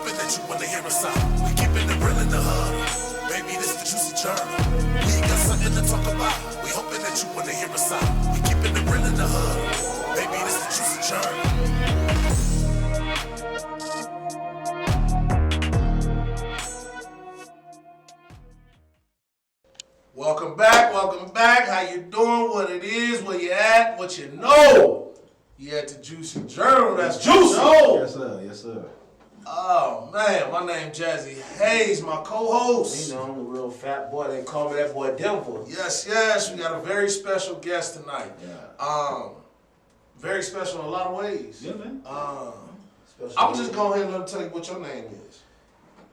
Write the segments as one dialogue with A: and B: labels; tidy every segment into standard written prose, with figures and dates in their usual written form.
A: hoping that you wanna hear us out. We keeping it real in the hood. Baby, this the juicy journal. We got something to talk about. We hoping that you wanna hear us out. We keeping it real in the hood. Baby, this the juicy journal. Welcome back, welcome back. How you doing? What it is, where you at, what you know. You at the Juicy Journal, that's juicy.
B: Yes, sir, yes, sir.
A: Oh, man, my name Jazzy Hayes, my co-host.
C: You know, I'm a real fat boy. They call me that boy Denver.
A: Yes, yes, we got a very special guest tonight.
B: Yeah.
A: Very special in a lot of ways.
B: Yeah, man.
A: I'm just go ahead and let him tell you what your name is.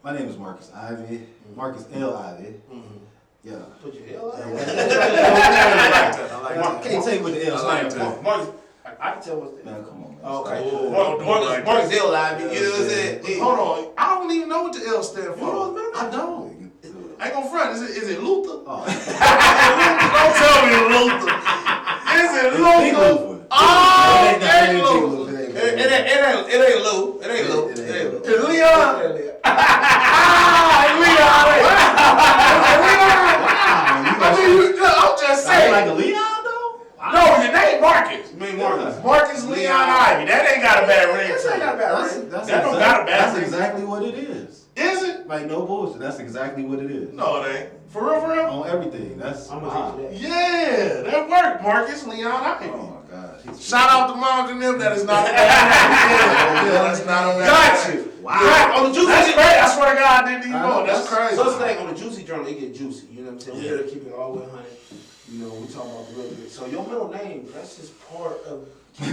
B: My name is Marcus Ivey. Marcus L Ivey. Yeah.
C: Put your L out.
A: I like that.
B: Can't tell you what the L stands for.
C: Marcus, I can tell what's the
B: Man, come on, man.
C: Okay. Marcus L Ivey. You know what I'm saying?
A: Hey, hold on. I don't even know what the L stand for. I don't. I ain't gonna front. Is it Luther?
B: Oh.
A: Don't tell me Luther. Is it Luther? Oh, it ain't Luther. It ain't Lou. It ain't Lou. It's Leon. Leon. I'm just saying.
B: Like a Leon, though?
A: No, your name Marcus.
C: You mean Marcus?
A: Marcus Leon Ivey. That ain't got a bad ring.
C: That ain't got a bad ring.
A: That don't got a bad ring.
B: That's exactly what it is.
A: Is it?
B: Like, no bullshit. That's exactly what it is.
A: No, it ain't. For real, for real?
B: On everything. That's
C: I'm gonna teach you that.
A: Yeah, that worked, Marcus Leon Ivey.
B: Oh, my gosh.
A: Shout out to moms and them. That is not a bad ring. That's not a bad
C: Got
A: ring.
C: you. Wow. On the juicy.
A: That's great. I swear to God, I didn't even know. That's crazy.
C: So it's like on the Juicy Journal, it get juicy. You know what I'm saying? We're here to keep it all the way 100. You know, we talk about the real good. So your middle name, that's just part of.
A: I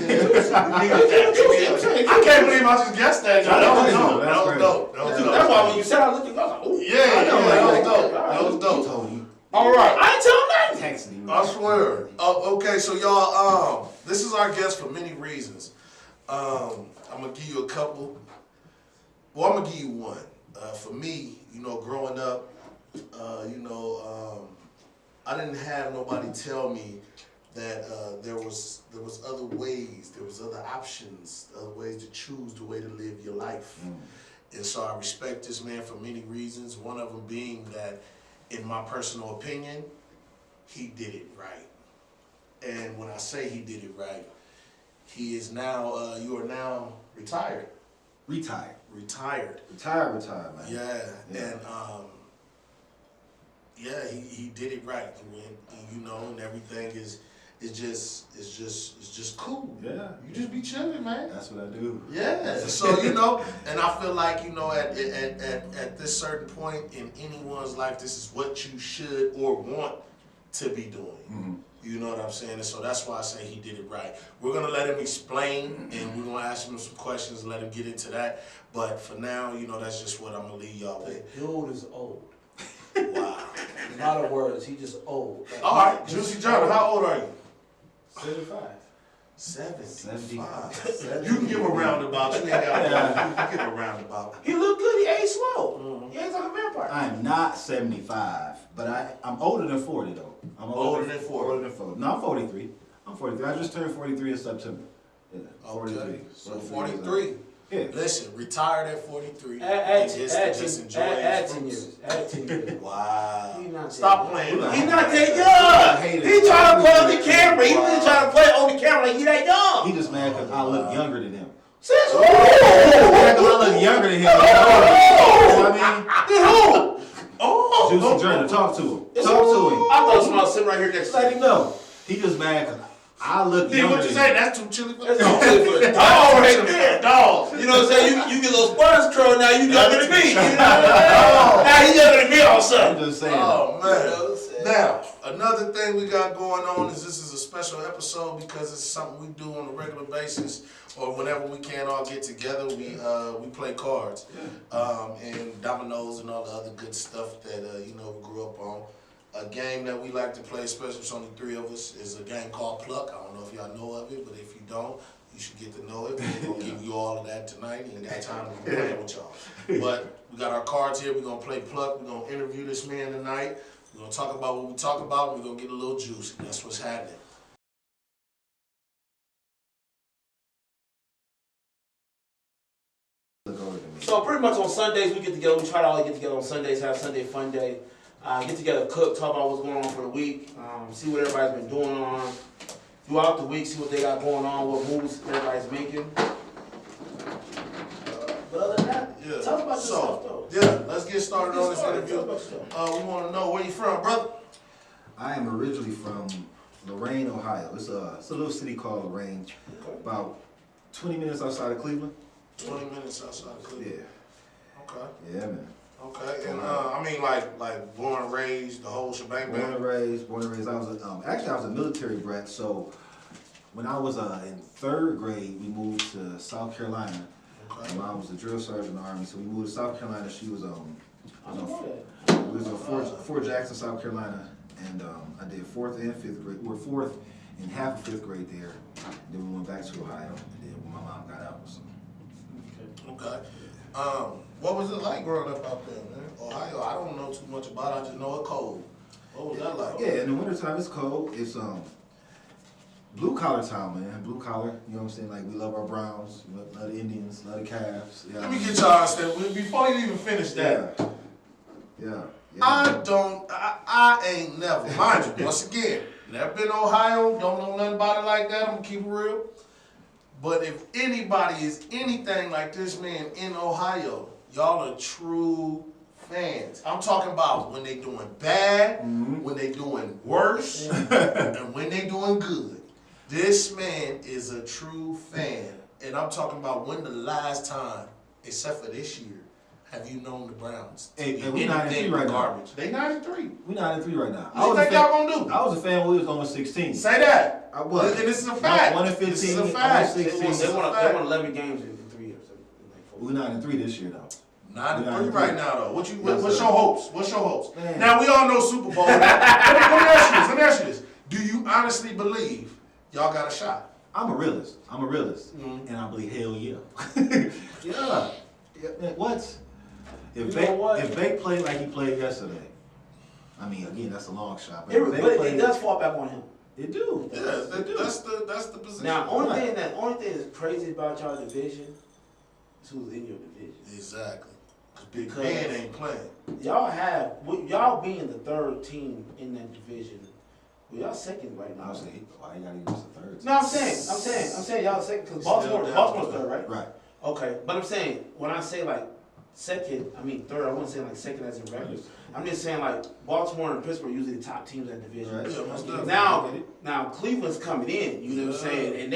A: can't believe I just guessed that. That was dope.
C: That's why when you said I looked at you, I was like, oh.
A: Yeah, that was dope. That was dope. All right.
C: I ain't telling nothing.
A: I swear. Okay, so y'all, this is our guest for many reasons. I'm gonna give you a couple. Well, I'm gonna give you one. For me, you know, growing up, I didn't have nobody tell me that there was other ways, there was other options, other ways to choose the way to live your life. And so I respect this man for many reasons. One of them being that, in my personal opinion, he did it right. And when I say he did it right, he is now, you are now retired.
B: Retired, man.
A: Yeah. And he did it right. And everything is just cool.
B: Yeah.
A: You just be chilling, man.
B: That's what I do.
A: Yeah. So and I feel like at this certain point in anyone's life, this is what you should or want to be doing.
B: Mm-hmm.
A: You know what I'm saying? And so that's why I say he did it right. We're going to let him explain, and we're going to ask him some questions and let him get into that. But for now, that's just what I'm going to leave y'all with.
C: Dude is old.
A: Wow.
C: In other words, he just old.
A: All right, Juicy Journal, how old are you?
C: 75.
A: 75. You can give a roundabout. You ain't got to give a roundabout.
C: He look good. He ate slow. He ain't like a vampire.
B: I'm not 75, but I'm older than 40, though. I'm
A: older than 40?
B: Older than 40. No, I'm 43. I just turned 43 in September. Yeah, 43.
A: Okay. So 43.
B: Yeah.
A: Listen, retired at 43.
C: Add 10 years.
A: Wow. Stop playing.
C: He's not that young. He trying to play on the camera. He really trying to play on the camera like he that young.
B: He just mad because I look younger than him.
C: Since who?
B: Because I look younger than him. You know what I mean?
C: Oh.
B: Juicy Journal, talk to him. Talk to him.
C: I thought somebody sitting right here next to
B: Let him know. He just mad because I look younger
A: what you
B: than
A: say?
B: him.
A: That's too chilly for
C: That's too chilly for a dog right there.
A: Dog.
C: You know what I'm saying? You get a little sponge curl now, you younger than me. You know? Now he younger than me all of a sudden.
B: I'm just saying.
A: Oh, man. Now, another thing we got going on is this is a special episode because it's something we do on a regular basis, or whenever we can all get together, we play cards, and dominoes and all the other good stuff that we grew up on. A game that we like to play, especially if it's only 3 of us, is a game called Pluck. I don't know if y'all know of it, but if you don't, you should get to know it. We're going to give you all of that tonight. You ain't got time to be playing with y'all. But we got our cards here. We're going to play Pluck. We're going to interview this man tonight. We're going to talk about what we talk about, and we're going to get a little juicy. That's what's happening.
B: Look older than me.
C: So pretty much on Sundays we get together. We try to all get together on Sundays, have Sunday fun day. Get together, cook, talk about what's going on for the week, see what everybody's been doing on throughout the week, see what they got going on, what moves everybody's making. But other than that,
A: Yeah.
C: talk about yourself though.
A: Yeah, let's get started on this interview.
C: Talk about yourself.
A: We want to know where you from, brother.
B: I am originally from Lorain, Ohio. It's a little city called Lorain, about 20 minutes outside of Cleveland.
A: 20 minutes outside of Cleveland.
B: Yeah.
A: Okay.
B: Yeah, man.
A: Okay. And I mean, like born and raised, the whole shebang
B: Born
A: bang.
B: and raised. I was actually I was a military brat. So when I was in 3rd grade, we moved to South Carolina.
A: Okay.
B: My mom was a drill sergeant in the Army, so we moved to South Carolina. She was
C: I know that.
B: we was in Fort Jackson, South Carolina, and I did 4th and 5th grade. We were 4th and half of 5th grade there. Then we went back to Ohio, and then when my mom got out, so.
A: Okay. What was it like growing up out there, man? Ohio, I don't know too much about it. I just know it's cold. What was that like?
B: Yeah, in the wintertime it's cold. It's blue collar town, man. Blue collar, you know what I'm saying? Like we love our Browns, we love the Indians, love the Cavs. Yeah.
A: Let me get y'all understand. Before you even finish that,
B: Yeah.
A: I ain't never, mind you, once again, never been to Ohio, don't know nothing about it like that, I'm gonna keep it real. But if anybody is anything like this man in Ohio, y'all are true fans. I'm talking about when they doing bad, when they doing worse, and when they doing good. This man is a true fan. And I'm talking about when the last time, except for this year, have you known the Browns?
B: And we 9-3 right now.
A: They 93.
B: We 9-3 right now.
A: What you think y'all gonna do?
B: I was a fan when we was on 16.
A: Say that.
B: I was.
A: And this is a fact.
B: 1-15.
A: This is a fact.
B: They
C: They won 11 games in 3 years.
B: We 9-3 this year though.
A: 93 right now though. What's your hopes? What's your hopes?
B: Man.
A: Now we all know Super Bowl. Let me ask you this. Do you honestly believe y'all got a shot?
B: I'm a realist.
A: Mhm.
B: And I believe hell yeah. yeah. Man, what? If they play like he played yesterday, I mean, again, that's a long shot. But
C: It does fall back on him.
B: It do.
A: Yeah, that's the position.
C: Now, only thing that's crazy about y'all division is who's in your division.
A: Exactly. Big
C: Because
A: Ben ain't playing.
C: Y'all being the 3rd team in that division. Well, y'all second right now.
B: I was saying, why you gotta use the 3rd?
C: No, I'm saying y'all second because Baltimore's 3rd, right?
B: Right.
C: Okay, but I'm saying when I say like second, I mean 3rd. I wouldn't say like second as in regular. I'm just saying like Baltimore and Pittsburgh are usually the top teams in that division.
B: Right.
A: Yeah, most definitely.
C: Now Cleveland's coming in. You know what I'm saying? And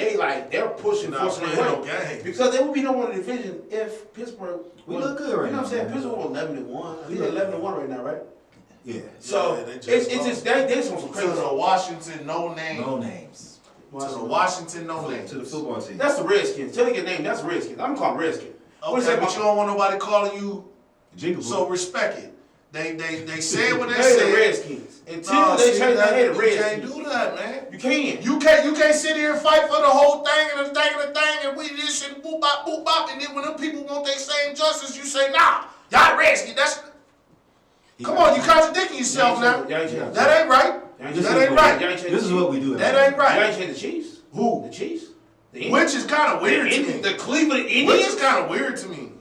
C: they're pushing, forcing their
A: no
C: way
A: game.
C: because they would be number one in the division if Pittsburgh.
B: We look good right
C: You know what I'm saying?
B: now,
C: Pittsburgh was 11-1. I think they're 11-1 right now, right?
B: Yeah.
C: So
A: Yeah, they just
C: it's
A: lost.
C: just they on some
A: To
C: crazy.
A: the Washington no name.
B: No names.
A: To the Washington no name.
B: To the football team.
C: That's the Redskins. Tell me your name. That's Redskins. I'm calling Redskins. What is
A: Okay,
C: that?
A: but you don't want nobody calling you,
B: Jigaboo.
A: so respect it. They said what they
C: They the
A: said.
C: Redskins. Until
A: No,
C: they
A: see,
C: change their head, the
A: you
C: Redskins.
A: can't do that, man.
C: You can't.
A: You can't sit here and fight for the whole thing and the thing and we this and boop bop, and then when them people want their same justice, you say, nah, y'all Redskins. Come on, you contradicting yourself now. That ain't right. That ain't right.
B: This is what we do.
A: That ain't
C: You ain't
A: right.
C: changed the Chiefs.
A: Who?
C: The Chiefs. The Indians.
A: Which is kind of weird to me.
C: The Cleveland
A: Which
C: Indians.
A: is kind of weird to me.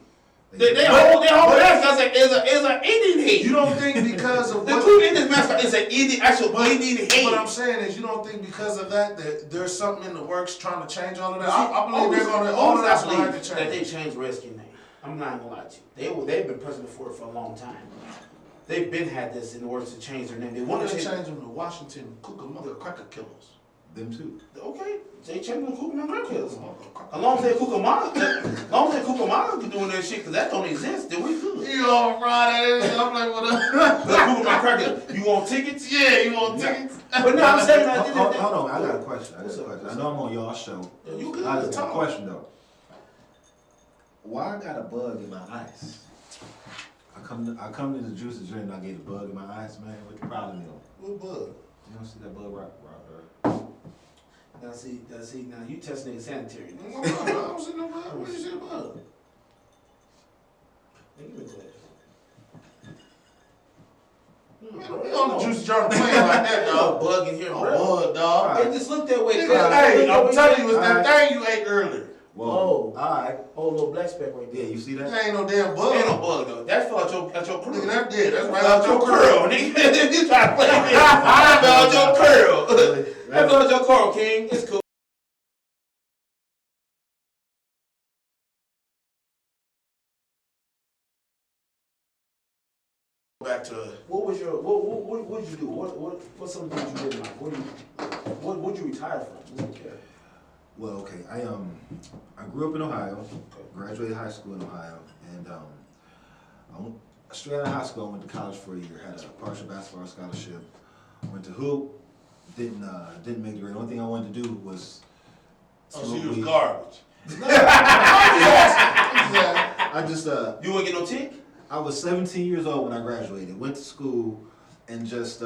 C: They whole mascot is an Indian hate.
A: You don't think because of
C: The
A: what?
C: Cleveland Indians mascot is an Indian actual Indian hate.
A: What I'm saying is, you don't think because of that there's something in the works trying to change all of that. I believe they're gonna all of that's gonna have to
C: that they
A: change.
C: changed Redskin name. I'm not gonna lie to you. They've been pressing for it for a long time. They've been had this in the works to change their name. They
A: Why
C: wanted
A: don't
C: to
A: they
C: change.
A: change them to Washington Cucamonga Cracker Killers?
B: Them too.
C: Okay, they changed them to Cucamonga Crackers. As long as they Cucamonga be doing that shit, because that don't exist, then we good.
A: You all Friday? I'm like, what up?
C: The Cucamonga Crackers, you want tickets?
A: Yeah, you want tickets?
C: But no, I'm saying
B: Hold on, I got a question. I know I'm on y'all show.
C: You good?
B: I just got a question though. Why I got a bug in my eyes? I come to the juice drink and I get a bug in my eyes, man. What the problem is?
A: What bug?
B: You don't see that bug right?
C: Now see, now you testing nigga sanitary.
A: I don't see no bug. What you see the bug? Man, we on the Juicy Journal playing like that,
C: No
A: dog.
C: bug in here,
A: Oh,
C: bro.
A: bug, dog.
C: It just looked that way.
A: Nigga, hey, I'm telling you, it's that thing you ate earlier.
B: Whoa. eye.
C: Oh, little black speck right
B: Yeah,
C: there.
B: you see that?
A: That ain't no damn bug.
C: Ain't no bug though. That's fell out your curl.
A: Nigga, that did. That's right
C: Fell
A: out your curl.
C: nigga. You try to play me. That fell out your curl.
B: Really?
C: That fell out your curl, King. It's cool.
A: Back to
C: What was your what did you do? What some things you did in life? What you retire from? Okay.
B: Well, okay. I grew up in Ohio. Graduated high school in Ohio, and straight out of high school, I went to college for a year. Had a partial basketball scholarship. Went to hoop. Didn't make the grade. The only thing I wanted to do was.
A: oh, so you was
B: weed.
A: garbage.
B: I just
C: You wouldn't get no tick?
B: I was 17 years old when I graduated. Went to school, and just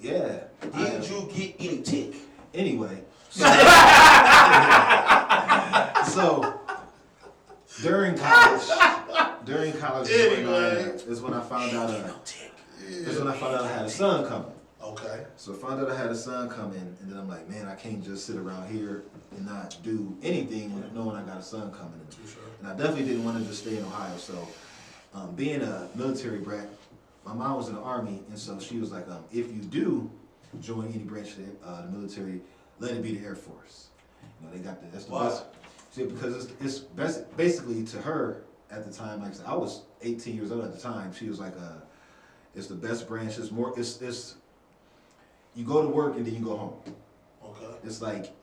B: yeah.
C: Did you get any tick?
B: Anyway, so during college
A: Anyway.
B: is when I found out.
C: No tick.
B: That's when I found out I had a son coming.
A: Okay.
B: So I found out I had a son coming, and then I'm like, man, I can't just sit around here and not do anything knowing I got a son coming.
A: Sure.
B: And I definitely didn't want to just stay in Ohio. So being a military brat, my mom was in the Army, and so she was like, if you do join any branch of the military, let it be the Air Force. You know, they got that's the
A: Why?
B: best. See, because it's basically to her at the time, like I said, I was 18 years old at the time. She was like, it's the best branch. It's more. It's you go to work and then you go home.
A: Okay.
B: It's like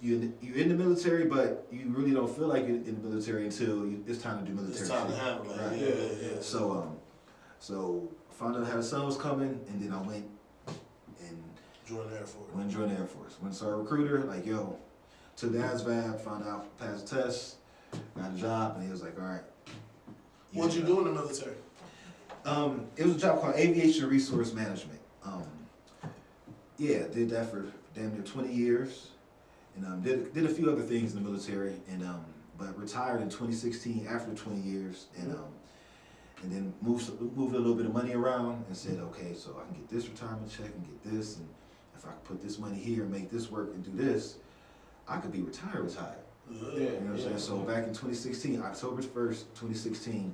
B: you're in the military, but you really don't feel like you're in the military until it's time to do military.
A: It's time to
B: shit.
A: handle it.
B: Right.
A: Yeah.
B: So found out I had a son was coming, and then I went and
A: Join the Air Force.
B: went and joined the Air Force. Went and saw a recruiter, like, yo, took the ASVAB, found out, passed the test, got a job, and he was like, all right.
A: What'd you do in the military?
B: It was a job called Aviation Resource Management. Yeah, did that for damn near 20 years, and did a few other things in the military, and but retired in 2016 after 20 years, and then moved a little bit of money around and said, okay, so I can get this retirement check and get this, and if I can put this money here and make this work and do this, I could be retired.
C: Yeah.
B: You know what I'm saying? So back in 2016, October 1st, 2016,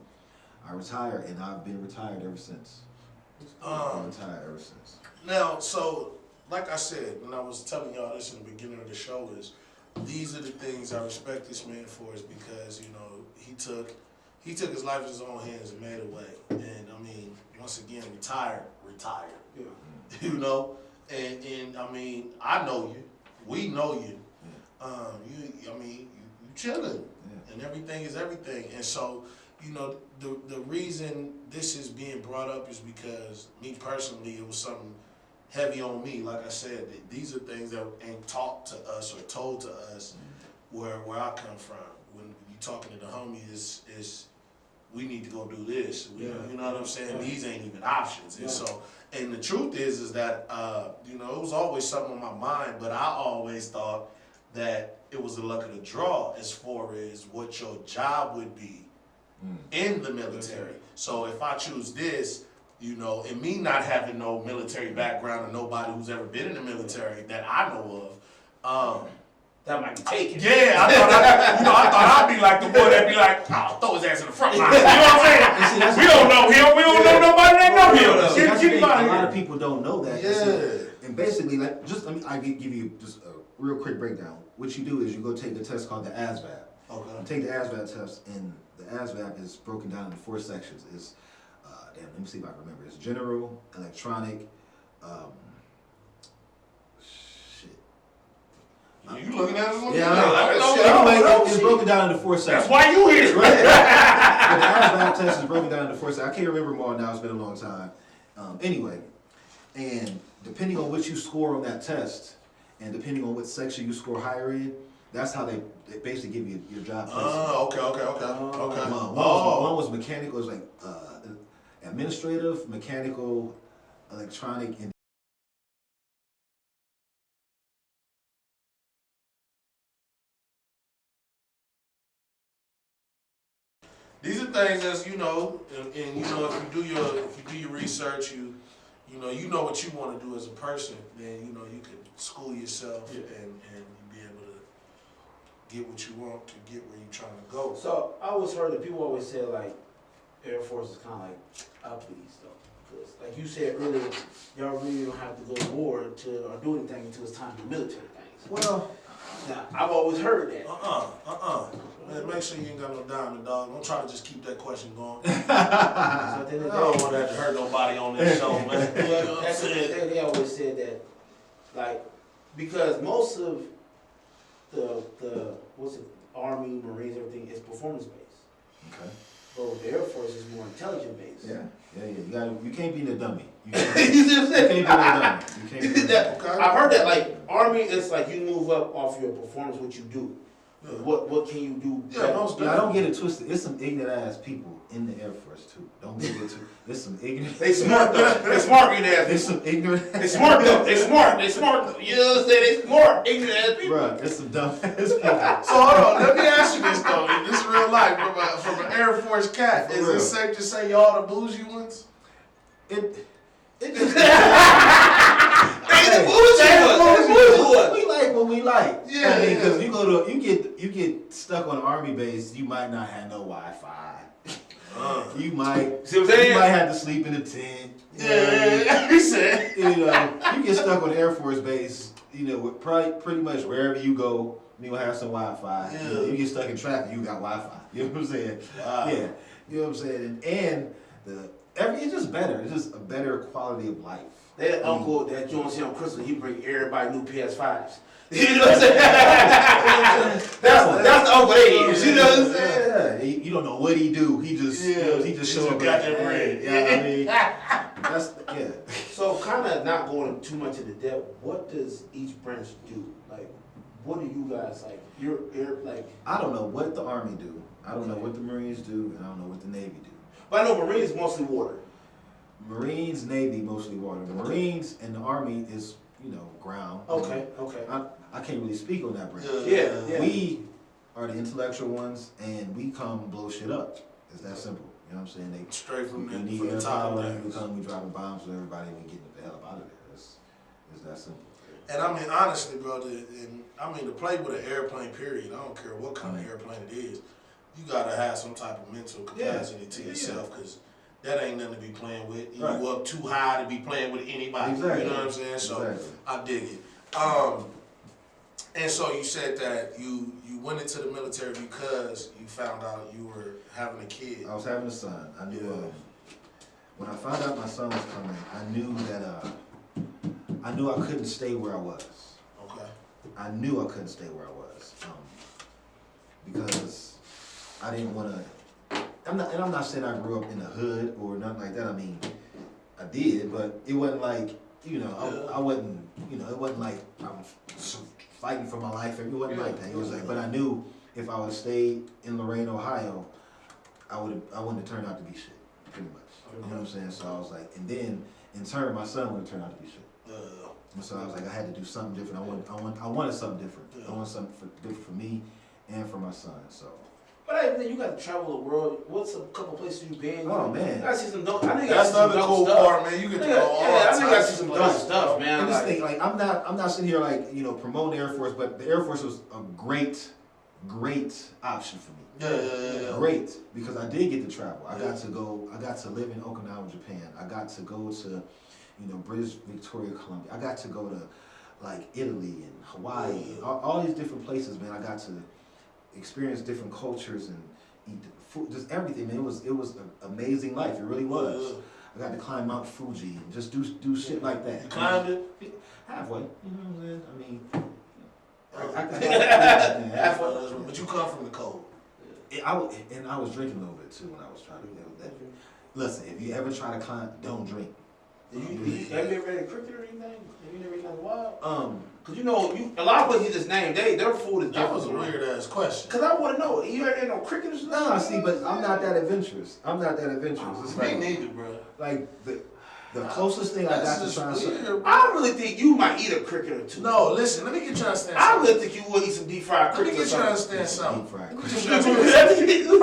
B: I retired, and I've been retired ever since. I've been retired ever since.
A: Now, so like I said, when I was telling y'all this in the beginning of the show, is these are the things I respect this man for, is because, you know, he took his life in his own hands and made a way. And I mean, once again, retired.
C: Yeah.
A: You know? And I mean, I know you. We know you. You chilling.
B: Yeah.
A: And everything is everything. And so, you know, the reason this is being brought up is because me personally, it was something heavy on me. Like I said, these are things that ain't taught to us or told to us where I come from. When you talking to the homies, is we need to go do this. You know what I'm saying? These ain't even options. And so, and the truth is that you know, it was always something on my mind, but I always thought that it was the luck of the draw as far as what your job would be in the military. So if I choose this, you know, and me not having no military background or nobody who's ever been in the military that I know of,
C: That might be taken.
A: yeah, I thought I'd be like the boy that'd be like, oh, throw his ass in the front line. You know what I'm saying? We don't know him. We don't know nobody that know him.
B: See, that's the
A: Get him
B: thing,
A: out
B: a
A: of
B: lot
A: here.
B: of people don't know that.
A: Yeah.
B: And basically, like, I give you just a real quick breakdown. What you do is you go take a test called the ASVAB.
A: Okay.
B: You take the ASVAB test, and the ASVAB is broken down into 4 sections. It's let me see if I can remember. It's general, electronic, shit.
A: You looking at us?
B: Yeah, I know. It's broken down into 4 sections.
A: That's why you here.
B: But the ASVAB test is broken down into 4 sections. I can't remember them all now. It's been a long time. Anyway, and depending on what you score on that test, and depending on what section you score higher in, that's how they basically give you your job placement.
A: Okay.
B: One was mechanical. It was like administrative, mechanical, electronic, and
A: These are things as you know, and you know, if you do your research, you know what you want to do as a person, then you know you can school yourself and be able to get what you want to get where you're trying to go.
C: So I always heard that people always say like Air Force is kind of like uppity stuff. Because like you said earlier, y'all really don't have to go to war or do anything until it's time to do military things.
B: Well,
C: Now, I've always heard that.
A: Man, make sure you ain't got no diamond, dog. Don't try to just keep that question going.
C: So at the end of the
A: I don't
C: day,
A: want that to hurt nobody on this show, man. You know what I'm
C: at the end of the
A: saying?
C: day, they always said that, like, because most of the Army, Marines, everything is performance based.
B: okay.
C: But with the Air Force is more intelligent based.
B: Yeah. You can't be the dummy. You
C: You
B: can't,
C: see what I'm
B: you
C: saying?
B: can't be the dummy. You can't be the dummy.
C: That-
A: Okay.
C: I've heard that like Army, it's like you move up off your performance, what you do.
A: Yeah.
C: What can you do?
A: Yeah,
C: better?
A: most
B: Yeah, I don't get it twisted. It's some ignorant ass people in the Air Force too. Don't get it twisted. There's some ignorant.
C: They smart though. They smart ignorant ass
B: There's
C: people.
B: some ignorant.
C: They smart though. They smart. They smart though. You know what I'm saying? They smart ignorant ass people.
B: Bruh, there's some dumb ass people.
A: So hold on, let me ask you this though. This is real life from an Air Force cat.
B: For
A: Is
B: real.
A: it safe to say y'all the bougie ones?
B: It just.
C: They the bougie ones.
B: We like what we like.
A: Yeah,
B: I mean,
A: yeah.
B: because you get stuck on Army base, you might not have no Wi-Fi. You might.
C: See what I'm saying?
B: You might have to sleep in a tent.
A: Yeah, he said.
B: You get stuck on Air Force base. With pretty much wherever you go, you will have some Wi-Fi.
A: Yeah.
B: You get stuck in traffic, you got Wi-Fi. You know what I'm saying?
A: Wow.
B: Yeah. You know what I'm saying? And it's just better. It's just a better quality of life.
C: That uncle that you don't see on Christmas, he bring everybody new PS5s. You know what I'm saying? that's the uncle they is. You know what I'm saying?
B: Yeah. You don't know what he do. He just he just show up.
A: got
B: like,
A: that bread.
B: Yeah, I mean, that's yeah.
C: So kind of not going too much into depth, what does each branch do? Like, what do you guys like?
B: I don't know what the Army do. I don't know what the Marines do, and I don't know what the Navy do.
C: But I know Marines mostly water.
B: Marines, Navy, mostly water. The Marines and the Army is, ground.
C: Okay.
B: I can't really speak on that branch.
C: Yeah.
B: We are the intellectual ones, and we come blow shit up. It's that simple. You know what I'm saying?
A: Straight from
B: We need
A: the
B: air
A: top
B: power,
A: of
B: and we
A: things.
B: come, we dropping bombs on everybody, and we getting the hell up out of there. It's that simple.
A: And I mean, honestly, brother, and I mean, to play with an airplane, period, I don't care what kind of airplane it is, you gotta have some type of mental capacity to yourself, because that ain't nothing to be playing with. And
B: Right.
A: you up too high to be playing with anybody.
B: Exactly.
A: You know what I'm saying? So
B: Exactly.
A: I dig it. And so you said that you went into the military because you found out you were having a kid.
B: I was having a son. I knew
A: Yeah.
B: when I found out my son was coming, I knew I couldn't stay where I was.
A: Okay.
B: I knew I couldn't stay where I was because I didn't want to. I'm not saying I grew up in the hood or nothing like that. I mean, I did, but it wasn't like I wasn't. It wasn't like I was fighting for my life. It wasn't like that. It was like, but I knew if I would have stayed in Lorain, Ohio, I wouldn't have turned out to be shit. Pretty much. You know what I'm saying? So I was like, and then in turn, my son would have turned out to be shit. And so I was like, I had to do something different. I wanted something different. I wanted something different for me and for my son. So.
C: But I think you got to travel the world. What's a couple places you've been?
B: Oh man.
C: I gotta see some dope. I think
A: That's the other cool part, man. You get to go all
C: I think I
A: types
C: see
A: of
C: some dope
A: places.
C: stuff, man.
B: And this
C: Like,
B: thing, like I'm not sitting here like promoting the Air Force, but the Air Force was a great option for me.
A: Yeah.
B: Great, because I did get to travel. I got to live in Okinawa, Japan. I got to go to, British Victoria, Columbia. I got to go to like Italy and Hawaii, all these different places, man. I got to experience different cultures and eat food, just everything, man. It was an amazing life. It really was. I got to climb Mount Fuji and just do shit like that.
A: You climbed it?
B: Halfway. You know what I'm saying? I mean, halfway.
A: But you come from the cold.
B: I was drinking a little bit too when I was trying to do that. Listen, if you ever try to climb, don't drink.
C: have you ever read a cricket or anything? Have you never eaten on the wild? Cause a lot of places you just named, their food is different.
A: That was a weird ass question.
C: Cause I want to know, you ever had no cricket or something?
B: No, see, but I'm not that adventurous. It's
A: Me
B: like,
A: neither, bro.
B: like the closest thing I got to trying something.
A: weird, bro.
C: I really think you might eat a cricket or two.
A: No, listen, let me get you to understand
C: I
A: something.
C: really think you would eat some deep fried
A: Let me
C: cricket.
A: get you to understand something.
B: Deep fried
A: Let me
B: cricket.
A: get you to understand something.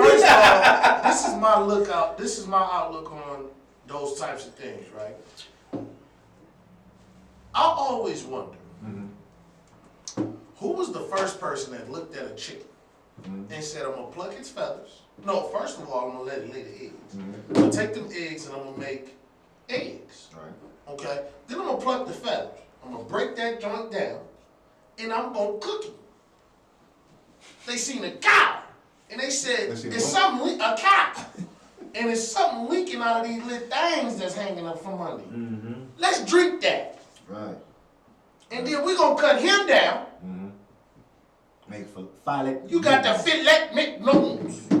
A: First of all, this is my outlook on those types of things, right? I always wonder,
B: Mhm.
A: Who was the first person that looked at a chicken and said, I'm gonna pluck its feathers? No, first of all, I'm gonna let it lay the eggs. I'm gonna take them eggs and I'm gonna make eggs.
B: Right.
A: Okay? Then I'm gonna pluck the feathers. I'm gonna break that joint down and I'm gonna cook it. They seen a cow and they said, it's something, a cow. And it's something leaking out of these little things that's hanging up from under you. Let's drink that.
B: Right.
A: And then we're gonna cut him down.
B: Make fillet.
A: You got the fillet McNoons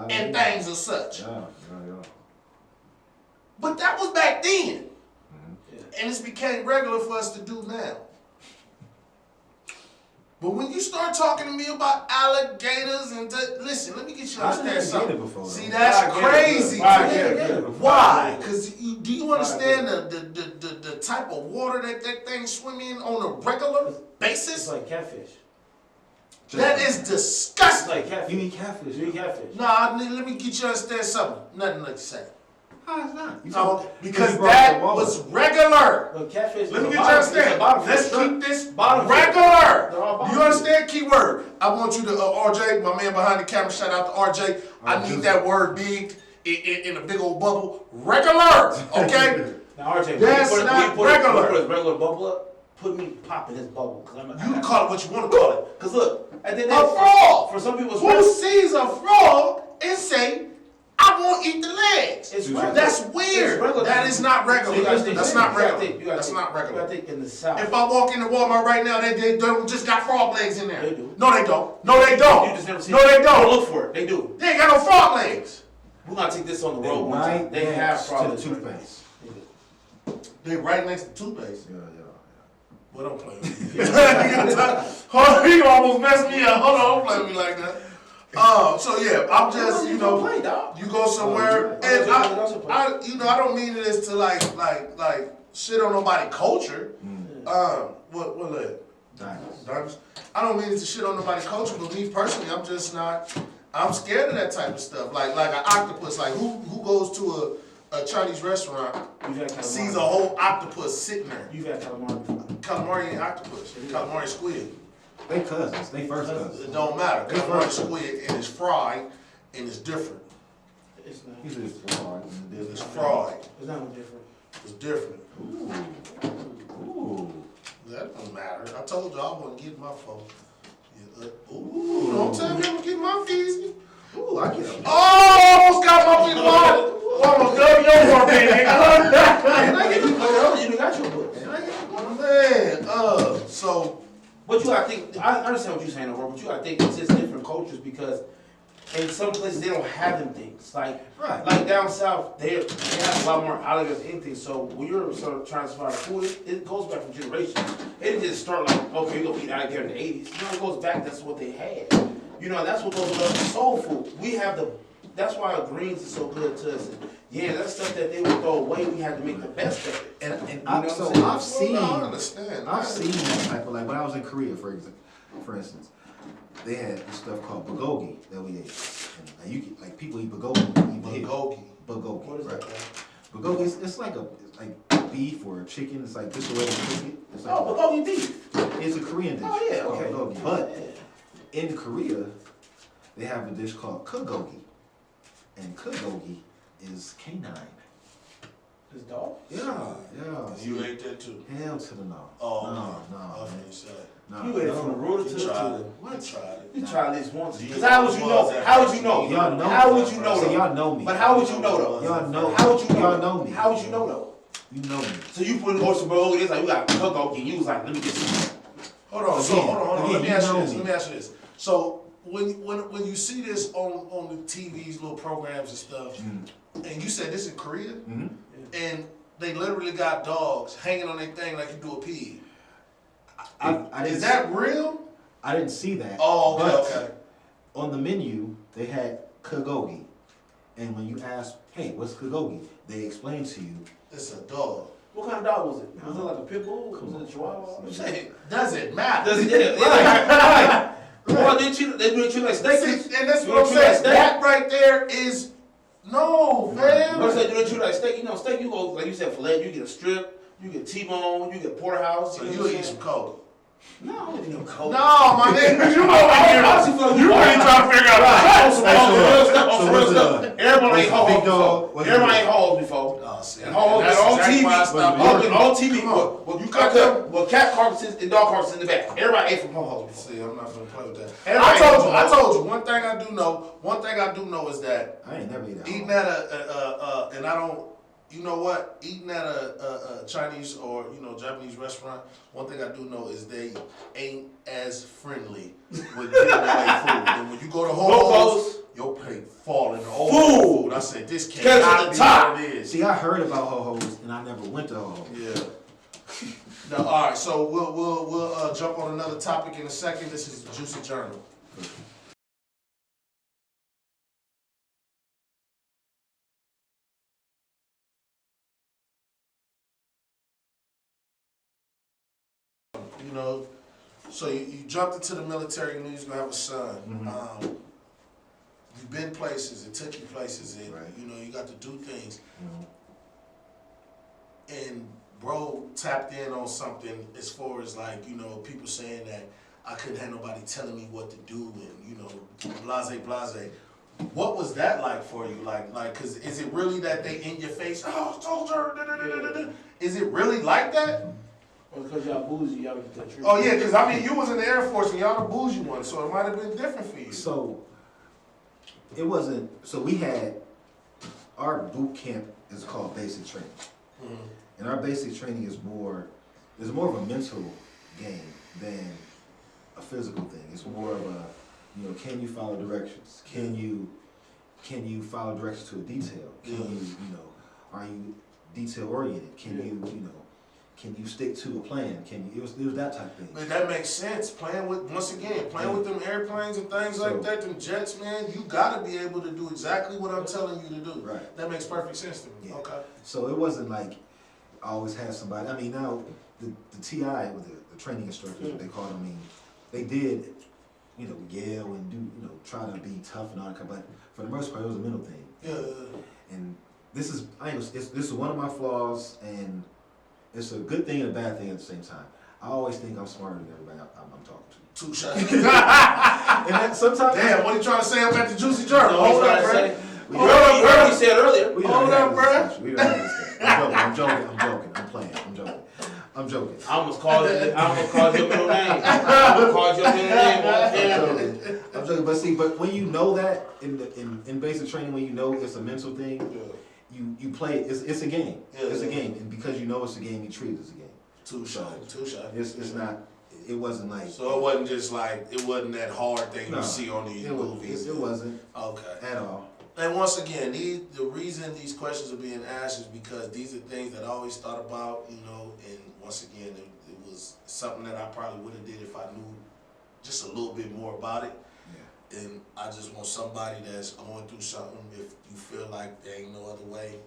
A: and things of such.
B: Yeah.
A: But that was back then. And it's became regular for us to do now. But when you start talking to me about alligators and listen, let me get you to understand something.
B: Before,
A: see, that's crazy. Why? Because do you understand the type of water that thing swim in on a regular basis?
C: It's like catfish.
A: That is disgusting.
C: It's like catfish.
B: You eat catfish.
C: You eat catfish.
A: Nah, let me get you to understand something. Nothing like to say.
B: How is that?
A: No, because that was regular.
C: Look, catfish.
A: Let me get you to understand. Let's keep this regular. You understand? Key word. I want you to, RJ, my man behind the camera, shout out to RJ. I need that word big in a big old bubble. Regular, okay?
C: Now, RJ,
A: that's not regular.
C: Put his regular bubble up. Put me popping his bubble.
A: You can call it what you want to call it.
C: Because look, at the end
A: a frog.
C: For some people,
A: who sees a frog and say, I won't eat the legs.
C: It's
A: That's weird. That is not regular. That's not regular. That's not regular.
C: I think in the South.
A: If I walk into Walmart right now, they don't just got frog legs in there.
C: They do.
A: No, they don't. No, they don't.
C: You just never seen
A: no, they
C: it.
A: don't.
C: Look for it. They do.
A: They ain't got no frog legs.
C: We're gonna take this on the road one time. They have frog legs.
B: Toothpaste.
A: They right next to toothpaste.
B: Yeah.
A: Well, don't play with me. Hold on, you almost messed me up. Hold on, don't play with me like that. So yeah, I'm just, you go somewhere, and I don't mean this to like shit on nobody's culture. What leg? Diamonds. I don't mean it to shit on nobody's culture, but me personally, I'm just not. I'm scared of that type of stuff. Like an octopus. Like who goes to a Chinese restaurant sees a whole octopus sitting there?
C: You've had calamari before.
A: Calamari ain't octopus. Calamari squid.
B: They cousins. They first cousins.
A: It don't matter. Calamari squid and it's fried and it's different.
C: It's not.
B: It's fried.
A: It's fried.
C: It's not different.
A: It's different.
B: Ooh.
A: That don't matter. I told you I wasn't getting my phone. Ooh, don't tell me I'm gonna get my fees.
B: Ooh, I get them.
A: Oh, almost got my fees on. Almost done your work,
C: You got your book.
A: Man, so.
C: But you, I think, I understand what you're saying, but you, I think it's just different cultures because in some places they don't have them things. Like down south, they have a lot more alligators and things. So when you're sort of trying to survive food, it goes back from generations. It didn't just start like, okay, you're gonna eat alligator in the 80s. You know, it goes back, that's what they had. You know, that's what goes with soul food. We have that's why our greens are so good to us. And yeah, that's stuff that they would throw away. We had to make the best of it.
B: And
A: I
B: seen that type of, like when I was in Korea, for instance, they had this stuff called bulgogi that we ate. And you can, like people eat bulgogi. Bulgogi,
C: what is
B: right?
C: That?
B: Bulgogi, it's like beef or chicken. It's like just the way they cook it. It's like,
C: bulgogi beef.
B: It's a Korean dish.
C: Oh yeah, okay.
B: Bulgogi. But in Korea, they have a dish called bulgogi, and bulgogi is canine.
C: This dog?
B: Yeah.
A: You ate that too?
B: Hell to the no.
A: Oh,
B: no.
C: You ate it from the root to the
A: tube.
C: What?
A: You
C: You tried this once. Because how would you know? How would you know?
B: Y'all know.
C: How would you know?
B: So y'all know me.
C: But how would you know though?
B: Y'all know.
C: How would you know?
B: Y'all know me.
C: How would you know though?
B: You know me.
C: So you put oyster bowl in this, like we got bulgogi. You was like, let me get some.
A: Hold on. Let me ask you this. So when you see this on the TVs, little programs and stuff, and you said this in Korea, and they literally got dogs hanging on their thing like you do a pig. Is that real?
B: I didn't see that.
A: Oh, okay.
B: On the menu, they had bulgogi, and when you ask, "Hey, what's bulgogi?" they explain to you,
A: it's a dog.
C: What kind of dog was it? Was it like a pit bull? Was it a chihuahua?
A: Does it matter?
C: Does it? Well, they treat you like steak.
A: And that's what I'm saying. That right there is no, fam.
C: What if they treat you like steak? You know, steak. You go like you said, filet. You get a strip. You get T-bone. You get porterhouse.
A: So you eat some coke.
C: No, I don't need no coach.
A: No, my nigga, you over here. You really trying to figure out
C: Everybody ain't hoes before. Everybody ain't hoes before.
A: Oh, see,
C: And hoes
A: that's
C: on
A: exactly
C: TV.
A: why I stopped
C: Hoes on
A: arguing.
C: TV.
A: Come on.
C: Well, you cut them. Well, cat carcasses and dog carcasses in the back. Everybody ate from hoes before.
A: See, I'm not gonna play with that.
C: Everybody
A: I told you. One thing I do know is that
B: I ain't never eat that.
A: eating at and I don't. You know what? Eating at a Chinese or Japanese restaurant, one thing I do know is they ain't as friendly with giving away food. And when you go to Ho's, your plate falling over food. I said this can't be what it is.
B: See, I heard about Ho-Ho's and I never went to Ho-Ho's.
A: Yeah. Now, all right. So we'll jump on another topic in a second. This is the Juicy Journal. So you jumped into the military, you knew you was gonna have a son.
B: Mm-hmm.
A: You've been places, it took you places, and
B: right.
A: You got to do things.
B: Mm-hmm.
A: And bro tapped in on something as far as like, people saying that I couldn't have nobody telling me what to do and, blase. What was that like for you? Like, cause is it really that they in your face, oh, soldier, da-da-da-da-da-da? Is it really like that?
C: Well, because y'all bougie, y'all get that treatment.
A: Oh yeah, because I mean, you was in the Air Force and y'all the bougie one, so it might have been different for you.
B: So it wasn't. So we had our boot camp is called basic training, and our basic training is more of a mental game than a physical thing. It's more of a can you follow directions? Can you follow directions to a detail? Are you detail oriented? Can you stick to a plan? It was that type of thing.
A: But that makes sense. Playing with them airplanes and things like that, them jets, man, you gotta be able to do exactly what I'm telling you to do.
B: Right.
A: That makes perfect sense to me.
B: Yeah.
A: Okay.
B: So it wasn't like I always had somebody. I mean, now the TI with the training instructors, what they call them, I mean, they did, yell and do, try to be tough and all that, but for the most part, it was a mental thing.
A: Yeah.
B: And this is one of my flaws, and it's a good thing and a bad thing at the same time. I always think I'm smarter than everybody I'm talking to.
A: Too shy.
B: And that sometimes.
A: Damn, what are you trying to say about the Juicy Journal?
C: No,
A: Hold up, bro.
C: You said earlier.
A: Hold up, bro.
B: We don't have this thing. I'm joking. I'm playing. I'm joking.
C: I almost called your middle name.
B: I'm joking. But when you know that in basic training, when you know it's a mental thing, you play. It's a game. It's a game, and because you know it's a game, you treat it as a game.
A: Too shy.
B: It's not. It wasn't like.
A: So it wasn't just like it wasn't that hard thing you see on these movies.
B: It wasn't.
A: Okay.
B: At all.
A: And once again, the reason these questions are being asked is because these are things that I always thought about, and once again, it was something that I probably would have did if I knew just a little bit more about it. Yeah. And I just want somebody that's going through something, if you feel like there ain't no other way,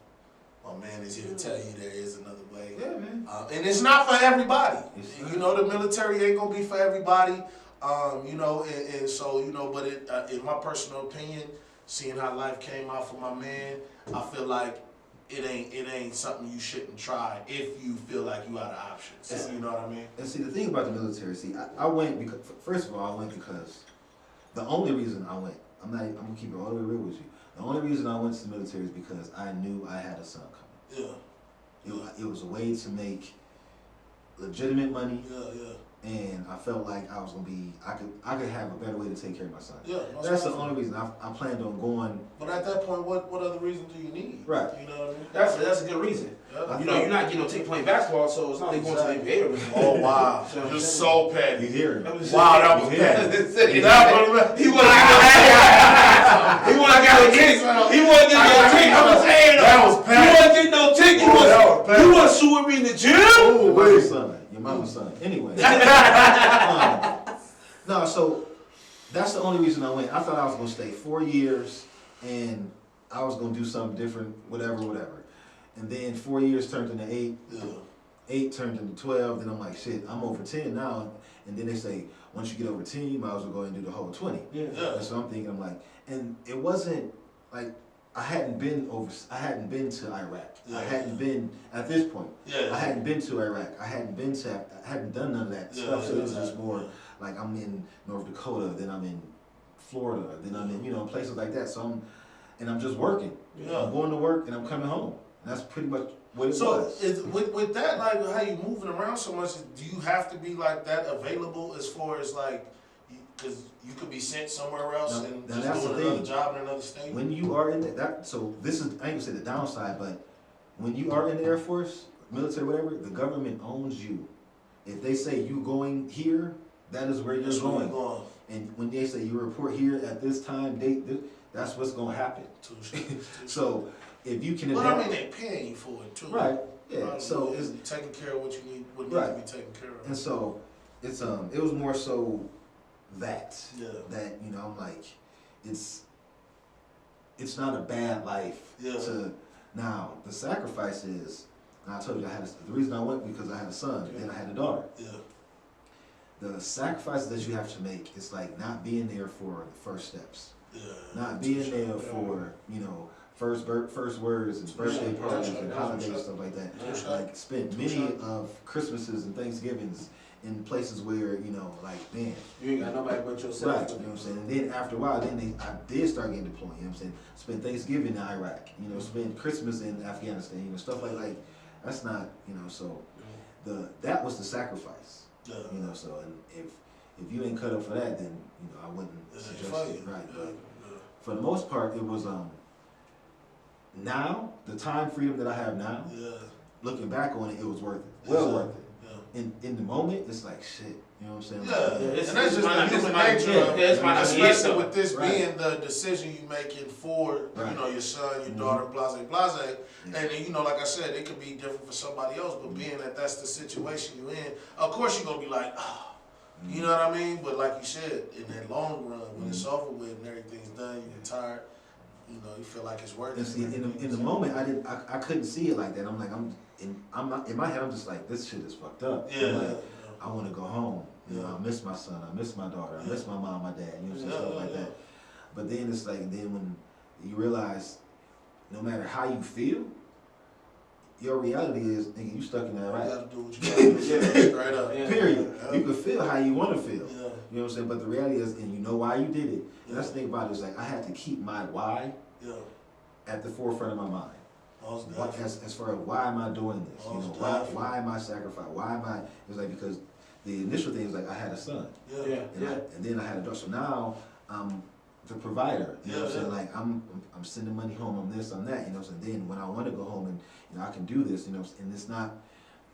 A: my man is here to tell you there is another way.
B: Yeah, man.
A: And it's not for everybody. The military ain't going to be for everybody, and so, but in my personal opinion, seeing how life came out for my man, I feel like it ain't something you shouldn't try if you feel like you out of options. You know what I mean?
B: And see, the thing about the military, I went because, first of all, I went because the only reason I went, I'm gonna keep it all the way real with you. The only reason I went to the military is because I knew I had a son coming. Yeah. It was a way to make legitimate money.
A: Yeah.
B: And I felt like I was gonna be, I could have a better way to take care of my son.
A: Yeah,
B: that's the only reason I planned on going.
A: But at that point, what other reason do you need?
B: Right.
A: You know what I mean?
C: That's a good reason.
A: Yeah.
C: You're not getting no ticket playing basketball, so it's not like going to the NBA or anything.
A: Oh wow, you're so petty.
B: You hear it?
A: Wow, that was petty.
C: He wasn't getting no ticket. He wasn't getting no ticket. I'm just saying.
A: That was petty.
C: He wasn't getting no ticket. You want to shoot with me in the gym?
B: Oh, wait, son. Your mama's son. Anyway. No, so that's the only reason I went. I thought I was going to stay 4 years and I was going to do something different, whatever. And then 4 years turned into 8.
A: Yeah.
B: 8 turned into 12. Then I'm like, shit, I'm over 10 now. And then they say, once you get over 10, you might as well go ahead and do the whole 20.
C: Yeah.
B: And so I'm thinking, I'm like, and it wasn't like, I hadn't been to Iraq.
A: Yeah.
B: I hadn't been at this point.
A: Yeah.
B: I hadn't been to Iraq. I hadn't done none of that stuff. So it was just more like I'm in North Dakota, then I'm in Florida, then I'm in places like that. So I'm just working.
A: Yeah.
B: I'm going to work and I'm coming home. And that's pretty much what it
A: So
B: was.
A: with that, like how you moving around so much, do you have to be like that available as far as like, because you could be sent somewhere else and
B: now
A: just
B: that's
A: doing
B: the
A: another
B: thing.
A: job in another state?
B: When you are in that, so this is, I ain't gonna say the downside, but when you are in the Air Force, military, whatever, the government owns you. If they say you going here, that is where you're going. And when they say you report here at this time, that's what's gonna happen. So if you can
A: But
B: adapt,
A: I mean, they paying you for it too.
B: right? Yeah.
A: Right,
B: So
A: it's
B: it's
A: taking care of what you need, what
B: Right.
A: needs to be taken care of.
B: and so it's it was more so that
A: Yeah.
B: I'm like it's not a bad life
A: Yeah.
B: to now the sacrifice is, and I told you the reason I went because I had a son, then I had a daughter.
A: Yeah.
B: The sacrifices that you have to make is like not being there for the first steps,
A: Yeah.
B: not being there for first words and birthday
A: sure.
B: parties
A: Yeah,
B: and
A: sure.
B: holidays
A: Yeah,
B: and stuff like that.
A: sure.
B: Like spent many of Christmases and Thanksgivings in places where like man.
C: You ain't got nobody but yourself.
B: Right, you know what I'm saying? And then after a while, I did start getting deployed, you know what I'm saying? Spent Thanksgiving in Iraq, spent Christmas in Afghanistan, stuff like that's not, so that was the sacrifice.
A: Yeah.
B: So and if you ain't cut up for that, then I wouldn't suggest it. Right.
A: Yeah.
B: But for the most part it was now, the time freedom that I have now, looking back on it, it was worth it. Well worth it. In the moment, it's like shit. You know what I'm saying?
A: Yeah,
C: It's
A: and that's just the human nature of it. Especially with this being the decision you making for your son, your daughter, blase.
B: Yeah.
A: And then, like I said, it could be different for somebody else, but being that that's the situation you're in, of course you're gonna be like, you know what I mean? But like you said, in that long run, when it's over with and everything's done, you're retired, you feel like it's worth
B: And
A: it.
B: see, in the moment, I couldn't see it like that. I'm like, I'm not, in my head, I'm just like, this shit is fucked up.
A: Yeah.
B: I'm like, I want to go home.
A: Yeah.
B: I miss my son. I miss my daughter. I miss my mom, my dad. You know what I'm saying?
A: Yeah,
B: Stuff like that. But then it's like, then when you realize, no matter how you feel, your reality is, nigga, you stuck in that
A: You
B: right.
A: gotta do what you gotta do. Straight up.
C: Yeah.
B: Period.
A: Yeah.
B: You can feel how you want to feel.
A: Yeah.
B: You know what I'm saying? But the reality is, and you know why you did it. And that's the thing about it, is like, I had to keep my why
A: Yeah.
B: at the forefront of my mind.
A: Most
B: What,
A: definitely.
B: as far as why am I doing this?
A: Most
B: Why
A: definitely.
B: am I sacrificing? Why am I? It was like because the initial thing was like I had a son,
A: Yeah.
B: and then I had a daughter. So now I'm the provider. You know what I'm saying? Like I'm sending money home. I'm this. I'm that. You know. So then when I want to go home and I can do this. You know. And it's not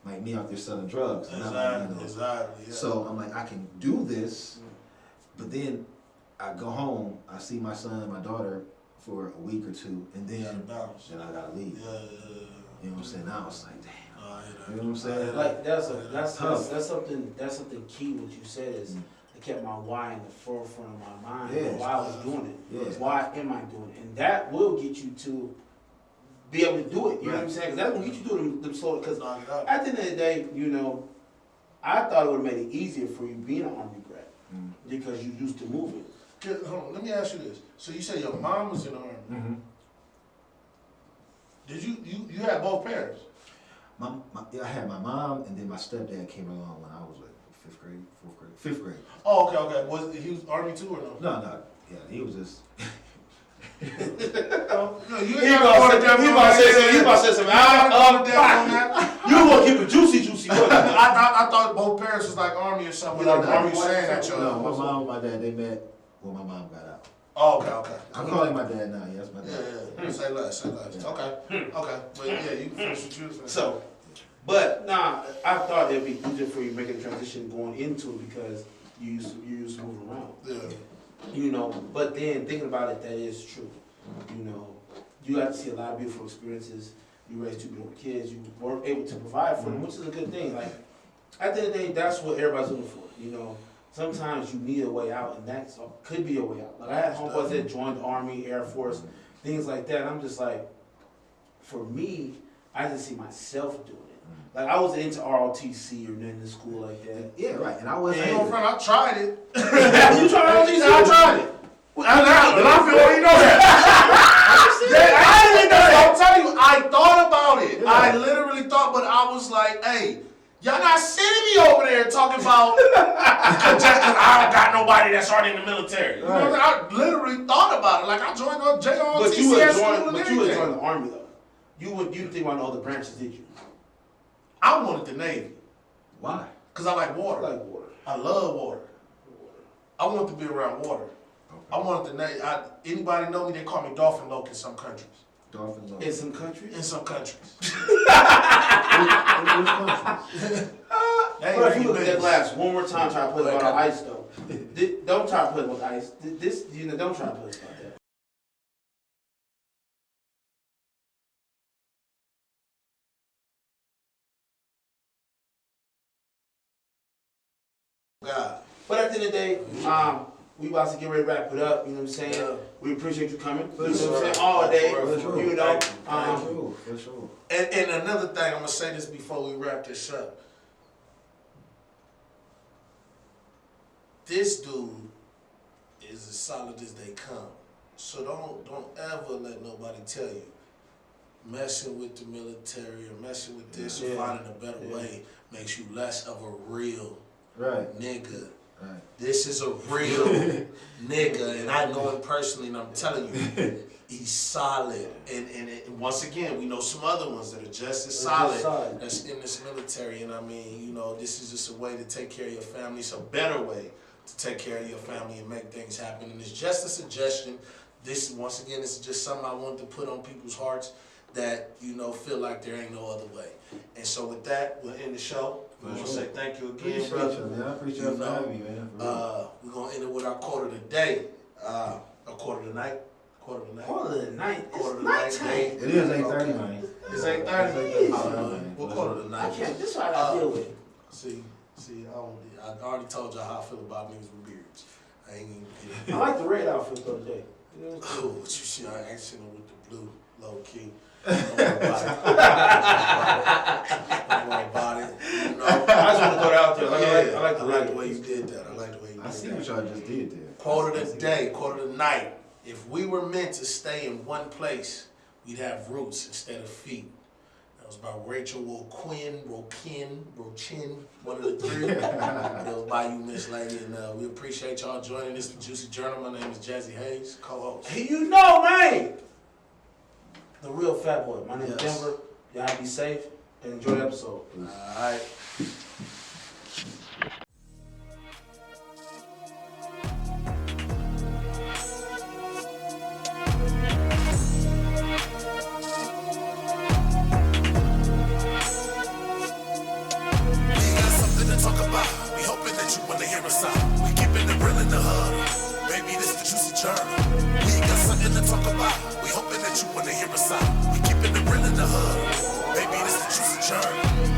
B: like me out there selling drugs. It's not like,
A: Exactly. Yeah.
B: So I'm like I can do this, but then I go home. I see my son and my daughter for a week or two, and then I gotta leave.
A: Yeah.
B: You know what I'm saying? Now it's like, damn.
A: I hear that.
B: You know what I'm saying?
C: Like that's
B: tough.
C: something key. What you said is I kept my why in the forefront of my mind.
B: Yeah.
C: Why I was doing it.
B: Yeah.
C: Why am I doing it? And that will get you to be able to do it. You know what I'm saying? Because that's gonna get you to do them sort of. Because
A: Knock it out.
C: at the end of the day, I thought it would have made it easier for you being an Army brat because you used to moving.
A: Hold on, let me ask you this. So you say your mom was in the Army.
B: Mm-hmm.
A: Did you had both parents?
B: I had my mom, and then my stepdad came along when I was like fifth grade.
A: Oh, okay. Was he was Army too or no?
B: No, yeah, he was just.
A: No, you
C: He
A: ain't
C: about
A: got
C: to say something. You gonna keep it juicy.
A: I thought both parents was like Army or something. Like Army saying that y'all.
B: No, my mom and my dad, they met when my mom got out.
A: Oh, okay.
B: I'm calling my dad now. Yes, my dad.
A: Yeah. Say less.
B: Yeah.
A: Okay. But yeah, you can finish what you was saying.
C: So, but nah, I thought it'd be easier for you making the transition going into it because you used to move around.
A: Yeah.
C: But then thinking about it, that is true. You got to see a lot of beautiful experiences. You raised 2 beautiful kids. You were able to provide for them, which is a good thing. Like at the end of the day, that's what everybody's looking for. Sometimes you need a way out, and that could be a way out. Like I had homeboys that joined the Army, Air Force, things like that. And I'm just like, for me, I didn't see myself doing it. Like I wasn't into ROTC or nothing in school like that.
B: Yeah, right. And I wasn't.
A: Hey, friend, I tried it.
C: You tried ROTC?
A: I tried it. I feel like you know that. I'm telling you, I thought about it.
B: Yeah.
A: I literally thought, but I was like, hey, y'all not sending me over there talking about just because I don't got nobody that's already in the military. You know what I literally thought about it. Like I joined on JRTC.
C: But you would join the Army though. You didn't think about no other branches, did you?
A: I wanted the Navy.
B: Why?
A: Because I like water.
C: I like water.
A: I love water. I want to be around water.
B: Okay.
A: I wanted the Navy. Anybody know me, they call me Dolphin Loke in some countries.
B: Dolphin Loke.
C: In some countries?
A: In some countries.
C: But if you look at that glass one more time, try to put it on ice though. Don't try to put it with ice. Don't try to put it like that.
A: God.
C: But at the end of the day, we about to get ready to wrap it up. You know what I'm saying?
A: Yeah.
C: We appreciate you coming. You know
A: For
C: what I'm saying?
A: sure.
C: All day.
A: For sure.
C: You know.
B: For sure.
A: And another thing, I'm gonna say this before we wrap this up. This dude is as solid as they come. So don't ever let nobody tell you messing with the military or messing with this or finding a better way makes you less of a real nigga.
B: Right.
A: This is a real nigga, and I know him personally, and I'm telling you, he's solid. And once again, we know some other ones that are just as solid that's in this military. And I mean, you know, this is just a way to take care of your family. It's a better way to take care of your family and make things happen. And it's just a suggestion. This, once again, this is just something I wanted to put on people's hearts that, you know, feel like there ain't no other way. And so with that, we'll end the show. We want to say thank you again, brother.
B: You, man. I appreciate you having me, man.
A: We're going to end it with our quote of the day. A quote of the night.
C: Quarter of the night.
A: Quarter of the night.
B: It is 8:30, man.
A: It's 8:30. What quarter of the night?
C: I can't. This is what I gotta deal with.
A: See, I already told y'all how I feel about niggas with beards. I ain't even get it.
C: I like the red outfit though today.
A: Oh, what you see, I actually with the blue, low key. Don't worry about it. You know?
C: I just want to throw it out there.
A: I
C: like
A: the way you did that. I like the way you did that.
B: I see what y'all just did there.
A: Quote of the day, quote of the night. If we were meant to stay in one place, we'd have roots instead of feet. That was by Rachel Rochin, one of the three. That was by you, Miss Lady. And we appreciate y'all joining this Juicy Journal. My name is Jazzy Hayes, co-host.
C: Hey, you know, man. The real fat boy. My name is Denver. Y'all be safe and enjoy the episode.
A: All right. We got something to talk about. We hoping that you wanna hear us out. We keeping it real in the hood. Baby, this the juicy journey.